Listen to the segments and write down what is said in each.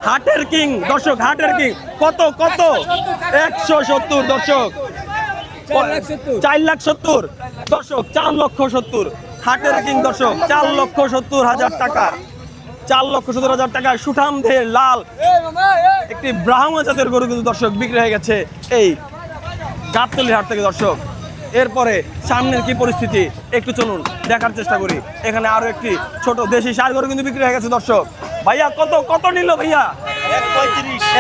হাটের কিং দর্শক, হাটের কিং কত কত 170 দর্শক, 4,70,000 দর্শক, 4,70,000 হাটের কিং দর্শক, 4,70,000 টাকা, 4,70,000 টাকা সুঠাম দেহের লাল একটি ব্রাহ্মণ জাতের গরু কিন্তু দর্শক বিক্রি হয়ে গেছে এই গাবতলী হাট থেকে দর্শক। এরপরে সামনের কি পরিস্থিতি একটু চলুন দেখার চেষ্টা করি। এখানে আরো একটি ছোট দেশি ষাঁড় গরু কিন্তু বিক্রি হয়ে গেছে দর্শক। ভাইয়া কত কত নিল ভাইয়া?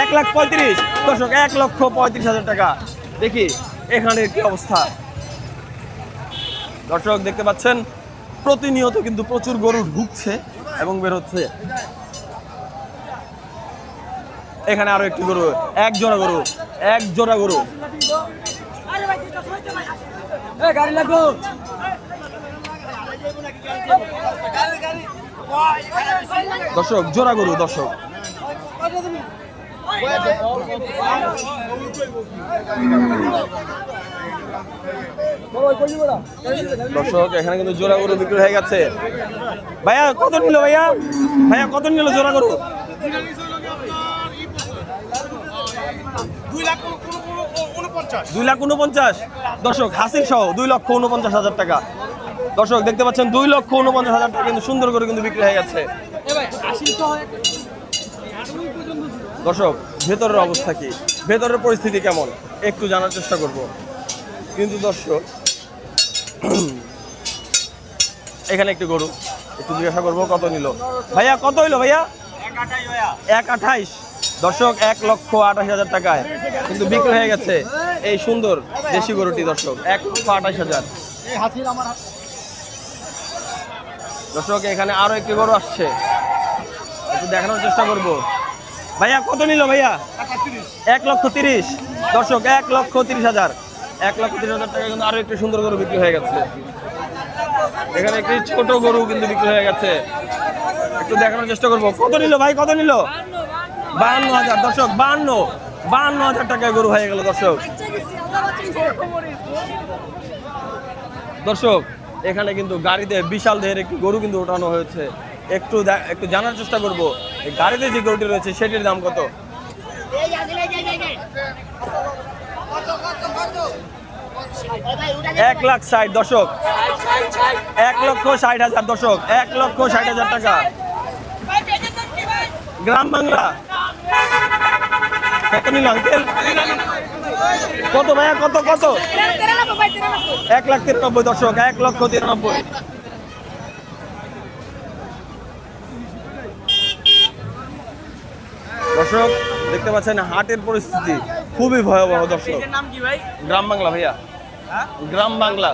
1,35,000 দর্শক, 1,35,000 টাকা। দেখি এখানে কি অবস্থা দর্শক, দেখতে পাচ্ছেন প্রতিনিয়ত কিন্তু প্রচুর গরু ঢুকছে এবং বের হচ্ছে। এখানে আরো একটি গরু, এক জোড়া গরু, এক জোড়া গরু দর্শক, জোড়া গরু দর্শক। দর্শক এখানে কিন্তু জোড়া গরু বিক্রি হয়ে গেছে। ভাইয়া কত নিল ভাইয়া? ভাইয়া কত নিল জোড়া গরু? 2,49,000 দর্শক, হাসিল সহ 2,49,000 টাকা। দর্শক দেখতে পাচ্ছেন 2,49,000 টাকা কিন্তু সুন্দর করে কিন্তু বিক্রি হয়ে গেছে। দর্শক ভেতরের অবস্থা কি, ভেতরের পরিস্থিতি কেমন একটু জানার চেষ্টা করব। কিন্তু দর্শক এখানে একটি গরু একটু জিজ্ঞাসা করবো কত নিল। ভাইয়া কত হইলো ভাইয়া? 1,28,000 দর্শক, 1,28,000 টাকায় কিন্তু বিক্রি হয়ে গেছে এই সুন্দর দেশি গরুটি দর্শক, 1,28,000। দর্শক এখানে আরো একটি গরু আসছে, একটু দেখানোর চেষ্টা করব। ভাইয়া কত নিল ভাইয়া? 1,30,000 দর্শক, 1,30,000, 1,30,000 টাকা কিন্তু আরো একটি সুন্দর গরু বিক্রি হয়ে গেছে। এখানে একটি ছোট গরু কিন্তু বিক্রি হয়ে গেছে, একটু দেখানোর চেষ্টা করব। কত নিল ভাই, কত নিল? 52,000 দর্শক, 52,000 টাকায় গরু হয়ে গেল দর্শক। দর্শক এখানে কিন্তু গাড়িতে বিশাল দেহের একটি গরু কিন্তু ওঠানো হয়েছে, একটু একটু জানার চেষ্টা করব এই গাড়িতে যে গরুটি রয়েছে সেটির দাম কত। 1,60,000 দর্শক, 1,60,000 দর্শক, 1,60,000 টাকা। গ্রাম বাংলা কত নিল আঙ্কেল? কত ভাইয়া, কত কত? 1,93,000 দর্শক, 1,93,000। দর্শক দেখতে পাচ্ছেন হাটের পরিস্থিতি খুবই ভয়াবহ দর্শক। গ্রাম বাংলা ভাইয়া, গ্রাম বাংলা।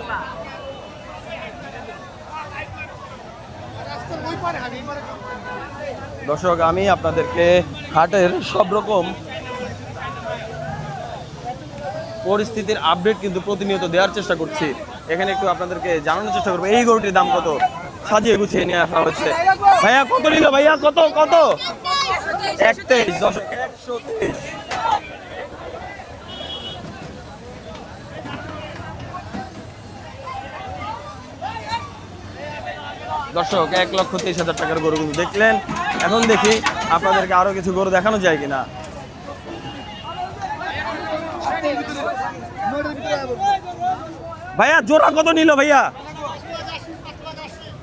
দর্শক আমি আপনাদেরকে হাটের সব রকম পরিস্থিতির আপডেট কিন্তু প্রতিনিয়ত দেওয়ার চেষ্টা করছি। এখানে একটু আপনাদেরকে জানানোর চেষ্টা করবো এই গরুটির দাম কত, সাজিয়ে গুছিয়ে নিয়ে আসা হচ্ছে। ভাইয়া কত নিল ভাইয়া? কত কত? 1,23,000 দর্শক, 123। দর্শক 1,23,000 টাকার গরু কিন্তু দেখলেন। এখন দেখি আপনাদেরকে আরো কিছু গরু দেখানো যায় কিনা। ভাইয়া জোড়া কত নিল ভাইয়া?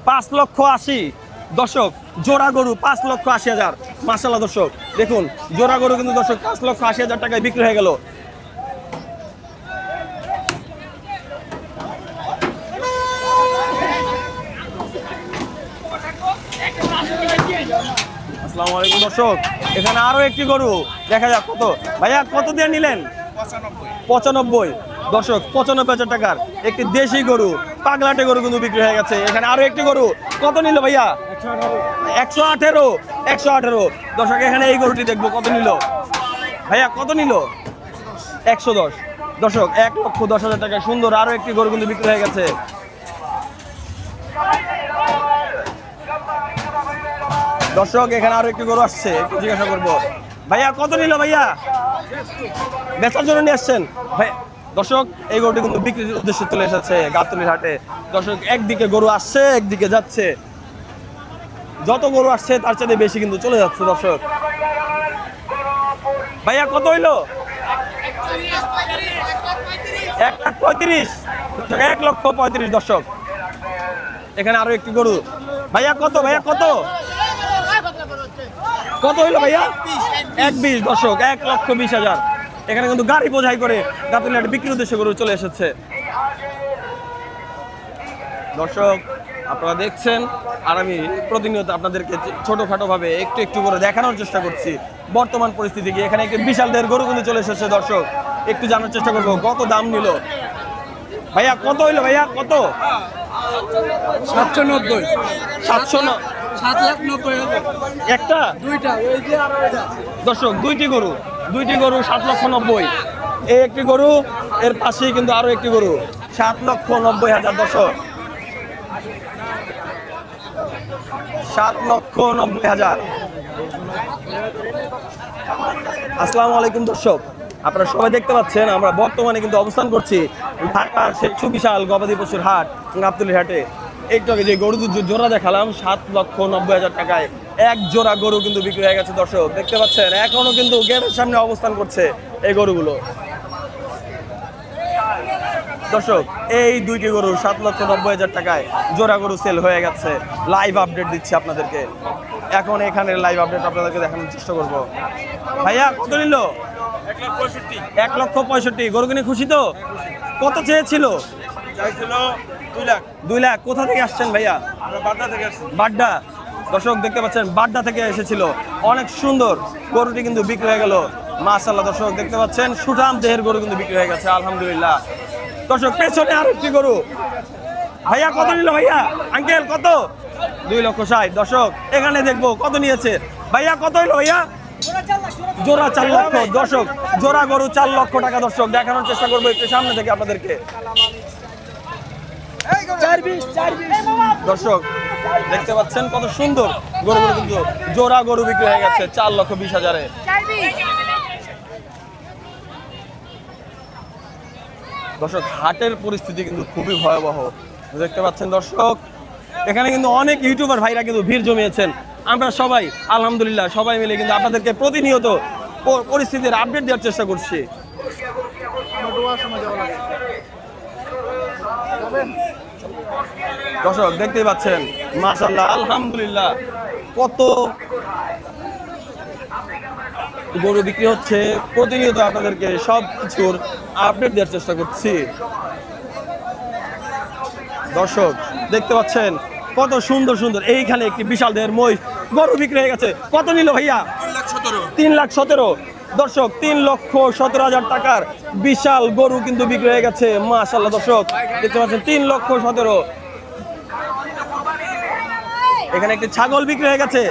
5,80,000 দর্শক, জোড়া গরু 5,80,000। মাশাআল্লাহ দর্শক দেখুন জোড়া গরু কিন্তু দর্শক 5,80,000 টাকায় বিক্রি হয়ে গেল। আসসালামু আলাইকুম দর্শক, এখানে আরো একটি গরু দেখা যাক কত। ভাইয়া কত দিয়ে নিলেন? 95 দর্শক, 95,000 টাকার একটি দেশি গরু, পাগলাটে গরু কিন্তু বিক্রি হয়ে গেছে। এখানে আরো একটি গরু কত নিল ভাইয়া? 118 দর্শক, এখানে এই গরুটি দেখবো কত নিল ভাইয়া? কত নিল? 110 দর্শক, 1,10,000 টাকা সুন্দর আরো একটি গরু কিন্তু বিক্রি হয়ে গেছে। দর্শক এখানে আরো একটি গরু আসছে, একটু জিজ্ঞাসা করবো। ভাইয়া কত নিল ভাইয়া? বেচার জন্য নিয়ে আসছেন ভাই? দর্শক এই গরুটি কিন্তু বিক্রির উদ্দেশ্যে চলে এসেছে গাবতলীর হাটে। দর্শক একদিকে গরু আসছে একদিকে যাচ্ছে, যত গরু আসছে তার চেয়ে বেশি কিন্তু চলে যাচ্ছে দর্শক। ভাইয়া কত হইলো? 1,35,000। 1,35,000 দর্শক। এখানে আরো একটি গরু। ভাইয়া কত? ভাইয়া কত? কত হইলো ভাইয়া? 1,20,000 দর্শক। 1,20,000। এখানে কিন্তু গাড়ি বোঝাই করে গাবতলী হাটে বিক্রির উদ্দেশ্যে গরু চলে এসেছে দর্শক। আপনারা দেখছেন আর আমি প্রতিনিয়ত আপনাদেরকে ছোটখাটো ভাবে একটু একটু করে দেখানোর চেষ্টা করছি বর্তমান পরিস্থিতি কি। এখানে একটি বিশাল দের গরু কিন্তু চলে এসেছে দর্শক। একটু জানার চেষ্টা করবো কত দাম নিল। ভাইয়া কত হইলো? ভাইয়া কত? 790। 790। 7,90,000 একটা দুইটা ওই যে আর ওইটা দর্শক দুইটি গরু 7,90,000। এই একটি গরু, এর পাশেই কিন্তু আরো একটি গরু 7,90,000 দর্শক। 7,90,000। আসসালামু আলাইকুম দর্শক, আপনারা সবাই দেখতে পাচ্ছেন আমরা বর্তমানে কিন্তু অবস্থান করছি ঢাকার সেই সুবিশাল গবাদি পশুর হাট গাবতলী হাটে। একটু আগে যে গরু জোড়া দেখালাম 7,90,000 টাকায় এক জোড়া গরু কিন্তু বিক্রি হয়ে গেছে দর্শক। দেখতে পাচ্ছেন এখনো কিন্তু গেটের সামনে অবস্থান করছে এই গরুগুলো দর্শক। এই দুইটি গরু 7,90,000 টাকায় জোড়া গরু সেল হয়ে গেছে। লাইভ আপডেট দিচ্ছি আপনাদেরকে। এখন এখানে লাইভ আপডেট আপনাদেরকে দেখানোর চেষ্টা করব। ভাইয়া কত নিল? 1,65,000। গরু কিনে খুশি তো? কত চেয়েছিল? চাইছিল 2 লাখ। 2 লাখ। কোথা থেকে আসছেন ভাইয়া? আমরা বাড্ডা থেকে আসছি। বাড্ডা দর্শক দেখতে পাচ্ছেন বাড্ডা থেকে এসেছিল। অনেক সুন্দর গরুটি কিন্তু বিক্রি হয়ে গেল মাশাআল্লাহ। দর্শক দেখতে পাচ্ছেন সুঠাম দেহের গরু কিন্তু বিক্রি হয়ে গেছে আলহামদুলিল্লাহ। দর্শক পেছনে আর একটি গরু। ভাইয়া কত নিল? ভাইয়া আঙ্কেল কত? 2,60,000 দর্শক। এখানে দেখবো কত নিয়েছে। ভাইয়া কত হইলো? ভাইয়া জোড়া 4 লক্ষ দর্শক। জোড়া গরু 4 লক্ষ টাকা দর্শক। দেখানোর চেষ্টা করবো একটু সামনে থেকে আপনাদেরকে দর্শক। দেখতে পাচ্ছেন কত সুন্দর গরুগুলো কিন্তু জোড়া গরু বিক্রি হয়ে গেছে 4,20,000-এ। দর্শক হাটের পরিস্থিতি কিন্তু খুবই ভয়াবহ দেখতে পাচ্ছেন দর্শক। এখানে কিন্তু অনেক ইউটিউবার ভাইরা কিন্তু ভিড় জমিয়েছেন। আমরা সবাই আলহামদুলিল্লাহ সবাই মিলে কিন্তু আপনাদেরকে প্রতিনিয়ত পরিস্থিতির আপডেট দেওয়ার চেষ্টা করছি। দর্শক দেখতেই পাচ্ছেন মাশাআল্লাহ আলহামদুলিল্লাহ কত গরু বিক্রি হচ্ছে। প্রতিনিয়ত আপনাদেরকে সব কিছুর আপডেট দেওয়ার চেষ্টা করছি দর্শক। দেখতে পাচ্ছেন কত সুন্দর সুন্দর। এইখানে একটি বিশাল দেহের মহিষ গরু বিক্রি হয়ে গেছে। কত নিল ভাইয়া? 3,17,000 দর্শক। 3,17,000 টাকার বিশাল গরু কিন্তু বিক্রি হয়ে গেছে মাশাআল্লাহ দর্শক। দেখতে পাচ্ছেন 3,17,000। এখানে একটি ছাগল বিক্রি হয়ে গেছে।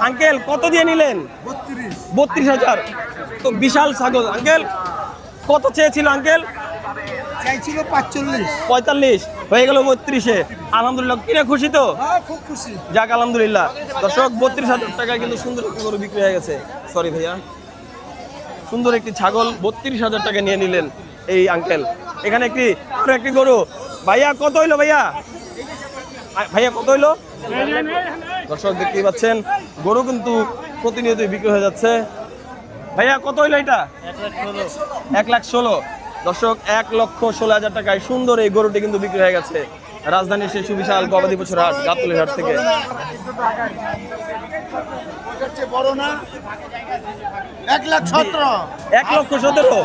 আঙ্কেল কত দিয়ে নিলেন? 32,000। তো বিশাল ছাগল। আঙ্কেল কত চেয়েছিল? আঙ্কেল চাইছিল 45। 45 হয়ে গেল 32-এ। আলহামদুলিল্লাহ কিনে খুশি তো? খুব খুশি। যাক আলহামদুলিল্লাহ দর্শক। 32,000 টাকায় কিন্তু সুন্দর একটি গরু বিক্রি হয়ে গেছে। সরি ভাইয়া, সুন্দর একটি ছাগল 32,000 টাকা নিয়ে নিলেন এই আঙ্কেল। এখানে একটি গরু। ভাইয়া কত হইলো? ভাইয়া ভাইয়া কত হইলো? দর্শক দেখতেই পাচ্ছেন গরু কিন্তু প্রতিনিয়তই বিক্রি হয়ে যাচ্ছে। ভাইয়া কত হইলো এটা? 1,16,000 দর্শক। 1,16,000 টাকায় সুন্দর এই গরুটি কিন্তু বিক্রি হয়ে গেছে রাজধানীর সেই সুবিশাল গবাদি পশুর হাট গাবতলী হাট থেকে। বড় না 1,17,000। 1,17,000